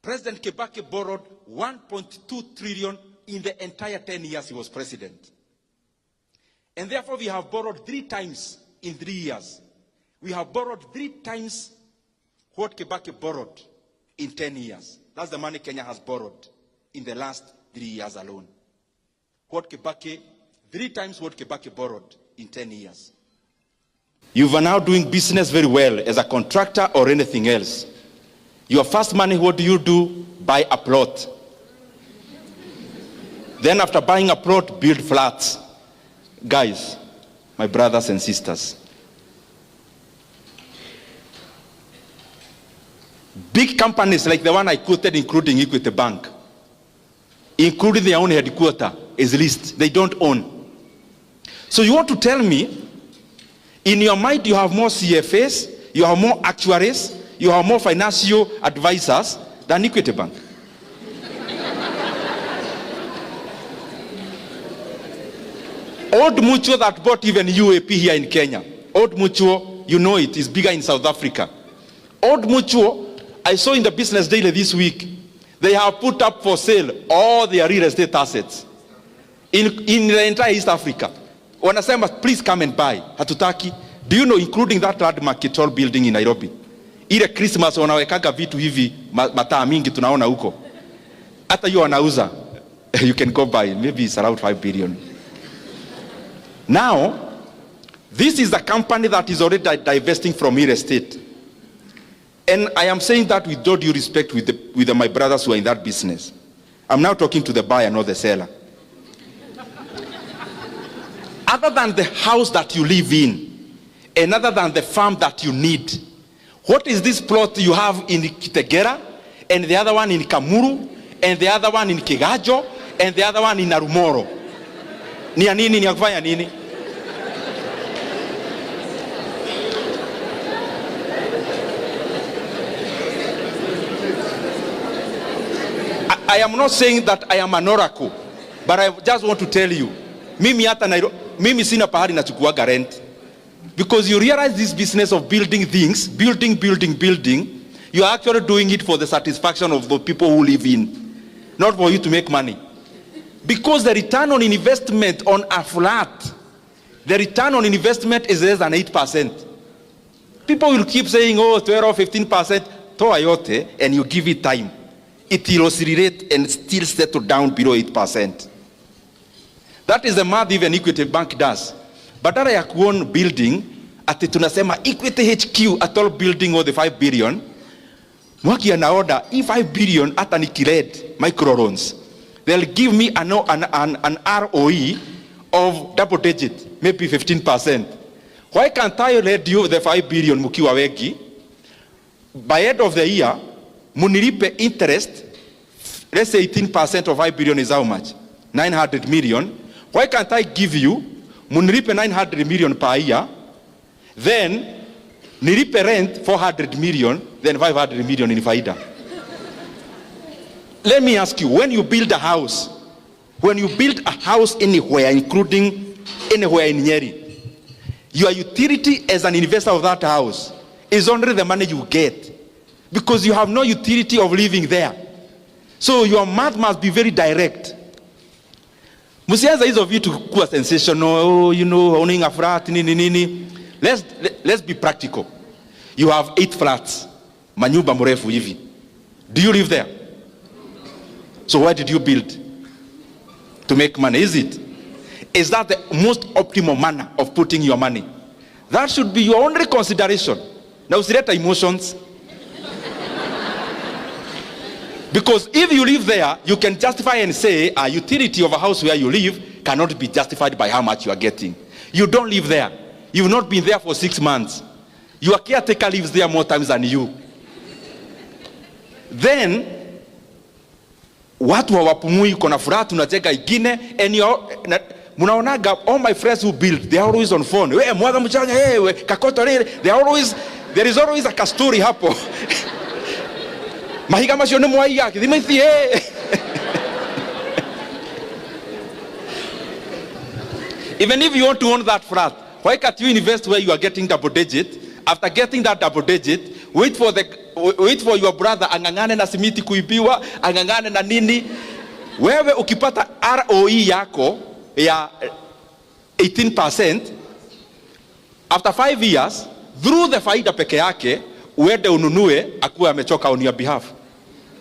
President Kibaki borrowed 1.2 trillion in the entire 10 years he was president. And therefore we have borrowed 3 times in 3 years. We have borrowed 3 times what Kibaki borrowed in 10 years. That's the money Kenya has borrowed in the last 3 years alone. 3 times what Kibaki borrowed in 10 years. You are now doing business very well as a contractor or anything else. Your first money, what do? Buy a plot. Then after buying a plot, build flats. Guys, my brothers and sisters, big companies like the one I quoted, including Equity Bank, including their own headquarters, is leased. They don't own. So you want to tell me, in your mind you have more CFAs, you have more actuaries, you have more financial advisors than Equity Bank? Old Mutual that bought even UAP here in Kenya. Old Mutual, you know it, is bigger in South Africa. Old Mutual, I saw in the Business Daily this week, they have put up for sale all their real estate assets in the entire East Africa. Wanasema, please come and buy. Hatutaki. Do you know, including that landmark tall building in Nairobi? Ile Christmas wanawekaga vitu hivi mataa mingi tunaona huko. Hata hiyo wanauza. You can go buy. Maybe it's around 5 billion. Now, this is a company that is already divesting from real estate. And I am saying that with all due respect with my brothers who are in that business. I'm now talking to the buyer, not the seller. Other than the house that you live in, and other than the farm that you need, what is this plot you have in Kitegera, and the other one in Kamuru, and the other one in Kigajo, and the other one in Narumoro? Ni ya nini, ni ya kufanya nini? I am not saying that I am an oracle, but I just want to tell you, mimi sina pahali nachukuaga rent. Because you realize this business of building things, building, you are actually doing it for the satisfaction of the people who live in, not for you to make money. Because the return on investment on a flat, the return on investment is less than 8%. People will keep saying, oh, 12 or 15%, toa yote, and you give it time. It will oscillate and still settle down below 8%. That is the math even Equity Bank does. Badala ya kuown building, ati tunasema Equity HQ at all building or the 5 billion, mwaki anaoda, 5 billion ata nikiled micro loans. They'll give me an ROE of double digit, maybe 15%. Why can't I lend you the 5 billion mukiwa wegi? By end of the year, munilipe interest, let's say 18% of 5 billion is how much? 900 million. Why can't I give you, munilipe 900 million per year, then nilipe rent 400 million, then 500 million in faida? Let me ask you, when you build a house anywhere, including anywhere in Nyeri, your utility as an investor of that house is only the money you get, because you have no utility of living there. So your math must be very direct. Musianza hizo vitu kuwa sensational, owning a flat, nini. Let's be practical. You have 8 flats, manyumba mrefu hivi. Do you live there? So why did you build? To make money, is it? Is that the most optimal manner of putting your money? That should be your only consideration. Now, usileta emotions. Because if you live there, you can justify and say a utility of a house where you live cannot be justified by how much you are getting. You don't live there. You've not been there for 6 months. Your caretaker lives there more times than you. Then, watu hawapumui, kuna furaha tunacheka ingine, and munaonaga all my friends who build, they are always on phone. We mwaga mchanga, we kakoto lile, there is always a story hapo. Mahiga mashone mwai yake, dimaithi Even if you want to own that flat, why can't you invest where you are getting double digit? After getting that double digit, wait for the wait for your brother ang'ang'ane na simiti kuibiwa, ang'ang'ane na nini. Wewe ukipata ROE yako ya 18%, after 5 years, through the faida peke yake, uende ununue akuwe amechoka on your behalf.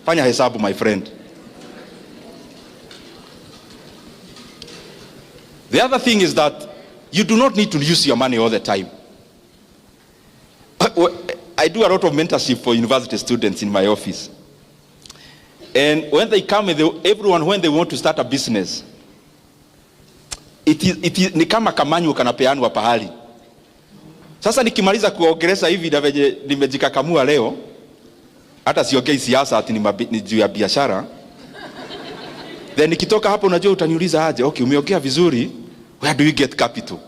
Fanya hesabu, my friend. The other thing is that you do not need to use your money all the time. I do a lot of mentorship for university students in my office. And when they come, everyone, when they want to start a business, it is ni kama kamanyu kanapeanwa pahali. Sasa nikimaliza kuongeleza hivi na venye nimejikakamua leo, hata siongei siasa ati ni juu ya biashara. Then nikitoka hapo, unajua utaniuliza aje, okay, umeongea vizuri, where do you get capital?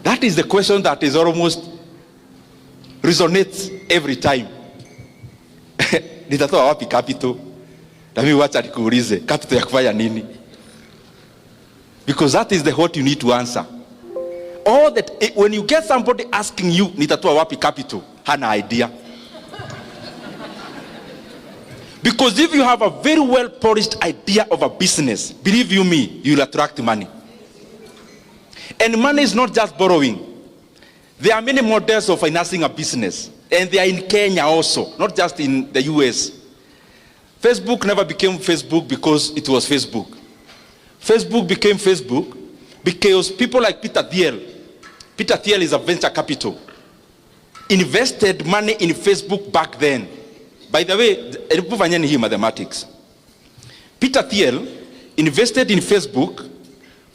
That is the question that is almost resonates every time. Nitatoa wapi capital? Na mimi wacha nikuulize, capital ya kufanya nini? Because that is the what you need to answer. All that, when you get somebody asking you, nitatoa wapi capital, hana idea. Because if you have a very well polished idea of a business, believe you me, you'll attract money. And money is not just borrowing. There are many models of financing a business, and they are in Kenya also, not just in the US. Facebook never became Facebook because it was Facebook. Facebook became Facebook because people like Peter Thiel is a venture capital, invested money in Facebook back then. By the way, mathematics. Peter Thiel invested in Facebook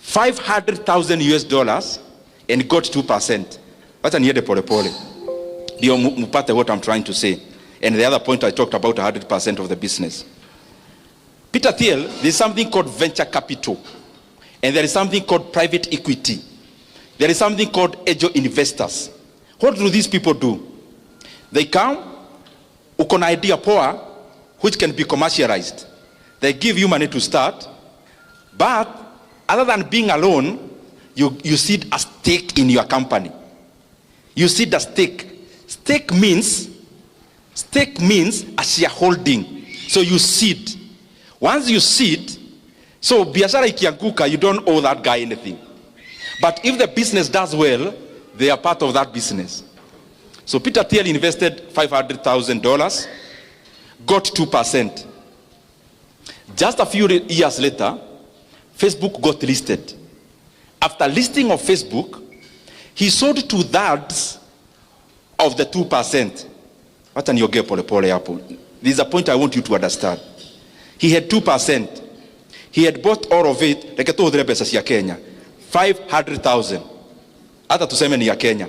$500,000 and got 2%. Wacha niende pole pole ndio mpate what I'm trying to say. And the other point, I talked about 100% of the business. Peter Thiel, there's something called venture capital, and there is something called private equity. There is something called angel investors. What do these people do? They come, uko na idea poa which can be commercialized. They give you money to start, but other than being alone, you seed a stake in your company. You seed a stake. Stake means a shareholding. So you seed. Once you seed, so biashara ikianguka, you don't owe that guy anything. But if the business does well, they are part of that business. So Peter Thiel invested $500,000, got 2%. Just a few years later, Facebook got listed. After listing of Facebook, he sold 2/3 of the 2%. What an yoge pole pole hapo. This is a point I want you to understand. He had 2%. He had bought all of it, like to pesa ya Kenya. 500,000. Hata tuseme ni ya Kenya.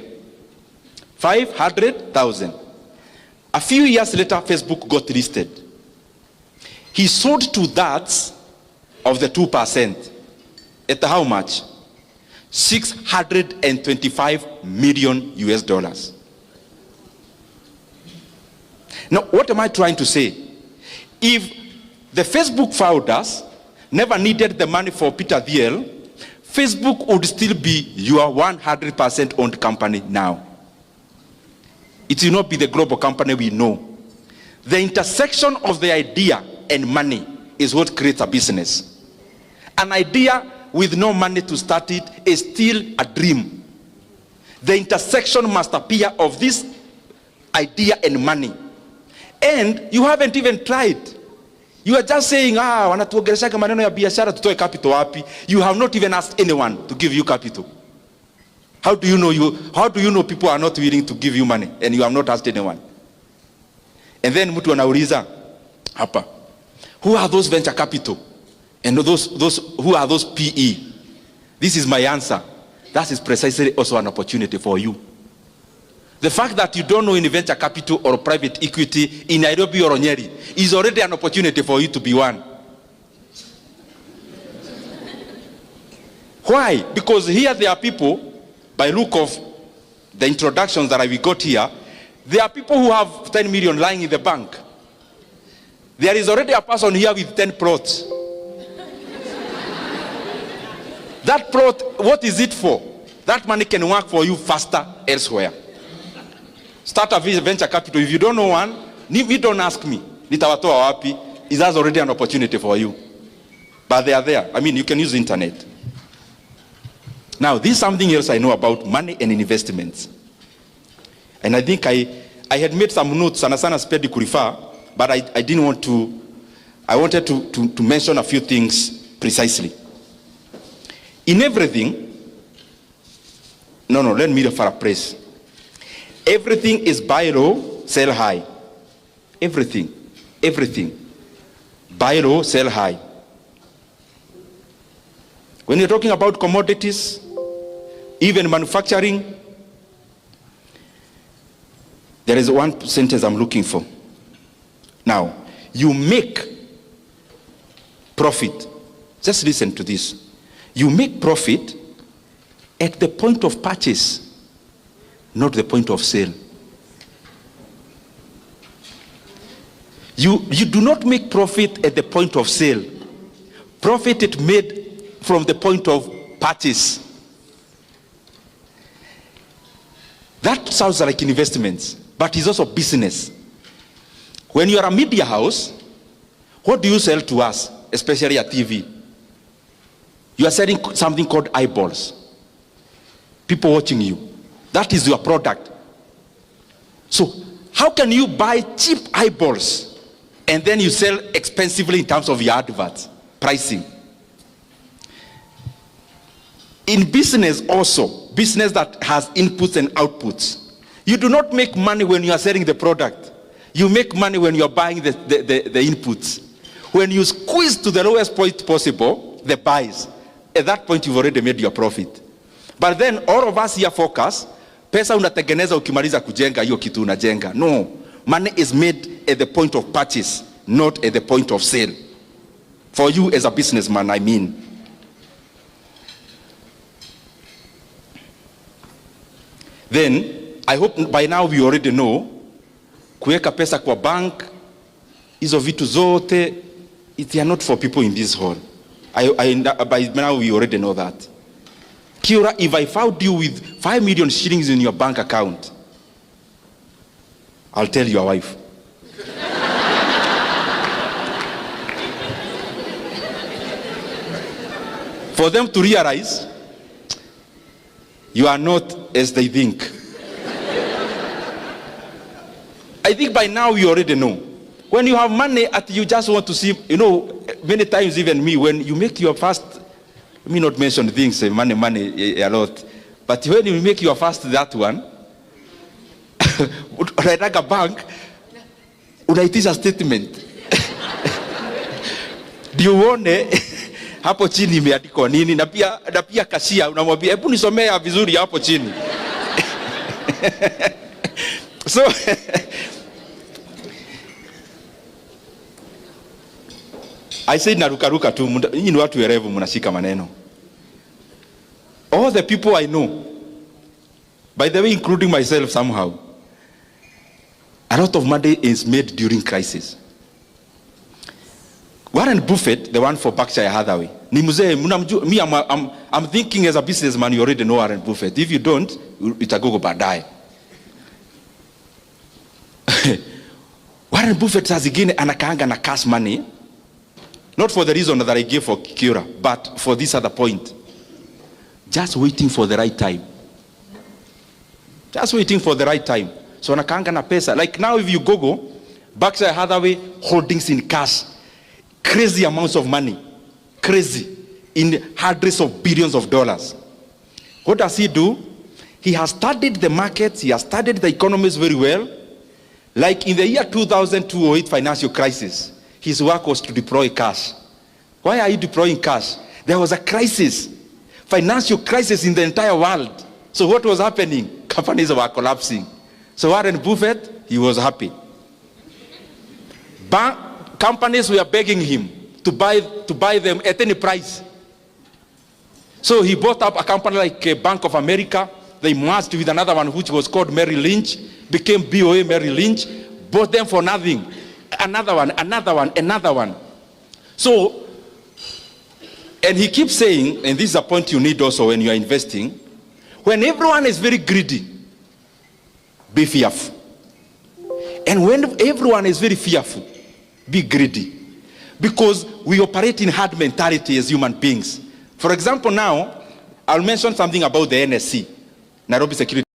500,000. A few years later, Facebook got listed. He sold 2/3 of the 2%. At how much? $625 million. Now, what am I trying to say? If the Facebook founders never needed the money for Peter Thiel, Facebook would still be your 100% owned company now. It will not be the global company we know. The intersection of the idea and money is what creates a business. An idea with no money to start it is still a dream. The intersection must appear of this idea and money. And you haven't even tried. You are just saying, wanatuongelesha maneno ya biashara, tutoe capital wapi? You have not even asked anyone to give you capital. How do you know people are not willing to give you money and you have not asked anyone? And then mtu anauliza hapa, who are those venture capital? And those who are those PE? This is my answer. That is precisely also an opportunity for you. The fact that you don't know in venture capital or private equity in Nairobi or Nyeri is already an opportunity for you to be one. Why? Because here there are people, by look of the introductions that we got here, there are people who have 10 million lying in the bank. There is already a person here with 10 plots. That plot, what is it for? That money can work for you faster elsewhere. Start a venture capital. If you don't know one, you don't ask me. Nitawatoa wapi? Is that already an opportunity for you? But they are there. I mean, you can use the internet. Now, this is something else I know about money and investments. And I think I had made some notes, sana spedi kurifa, but I didn't want to, I wanted to mention a few things precisely. In everything, let me paraphrase. Everything is buy low, sell high. Everything. Buy low, sell high. When you're talking about commodities, even manufacturing, there is one sentence I'm looking for. Now, you make profit. Just listen to this. You make profit at the point of purchase, not the point of sale. You do not make profit at the point of sale. Profit is made from the point of purchase. That sounds like investments, but it's also business. When you are a media house, what do you sell to us, especially at TV? You are selling something called eyeballs. People watching you. That is your product. So how can you buy cheap eyeballs and then you sell expensively in terms of your adverts, pricing? In business also, business that has inputs and outputs, you do not make money when you are selling the product. You make money when you are buying the inputs. When you squeeze to the lowest point possible, the buys, at that point you've already made your profit. But then all of us here focus, pesa unatengeneza ukimaliza kujenga hiyo kitu unajenga. No, money is made at the point of purchase, not at the point of sale. For you as a businessman, I mean. Then, I hope by now we already know, kuweka pesa kwa bank, hizo vitu zote, they are not for people in this hall. By now we already know that. Kiora, if I found you with 5 million shillings in your bank account, I'll tell your wife. For them to realize you are not as they think. I think by now you already know. When you have money, you just want to see, many times even me, when you make your first, let me not mention things, money a lot, but when you make your first that one, unaitaka bank, unaitisha statement. Ndio uone hapo chini imeandikwa nini, na pia kashia unamwambia hebu nisomea vizuri hapo chini. So I said narukaruka tu, nyinyi ni watu werevu mnashika maneno. All the people I know, by the way including myself somehow, a lot of money is made during crisis. Warren Buffett, the one for Berkshire Hathaway, ni mzee, me I'm thinking as a businessman you already know Warren Buffett. If you don't, itagogo baadaye. Warren Buffett saa zingine anakaanga na cash money, not for the reason that I gave for Kiora, but for this other point. Just waiting for the right time. Just waiting for the right time. So anakaanga na pesa. Like now if you Google, Berkshire Hathaway holdings in cash, crazy amounts of money. Crazy. In hundreds of billions of dollars. What does he do? He has studied the markets, he has studied the economies very well. Like in the year 2002-08 financial crisis, his work was to deploy cash. Why are you deploying cash? There was a crisis, financial crisis in the entire world. So what was happening? Companies were collapsing. So Warren Buffett, he was happy. Companies were begging him to buy them at any price. So he bought up a company like Bank of America. They merged with another one which was called Merrill Lynch, became BOA Merrill Lynch, bought them for nothing. Another one. So, and he keeps saying, and this is a point you need also when you are investing, when everyone is very greedy, be fearful. And when everyone is very fearful, be greedy. Because we operate in herd mentality as human beings. For example, now, I'll mention something about the NSC, Nairobi Security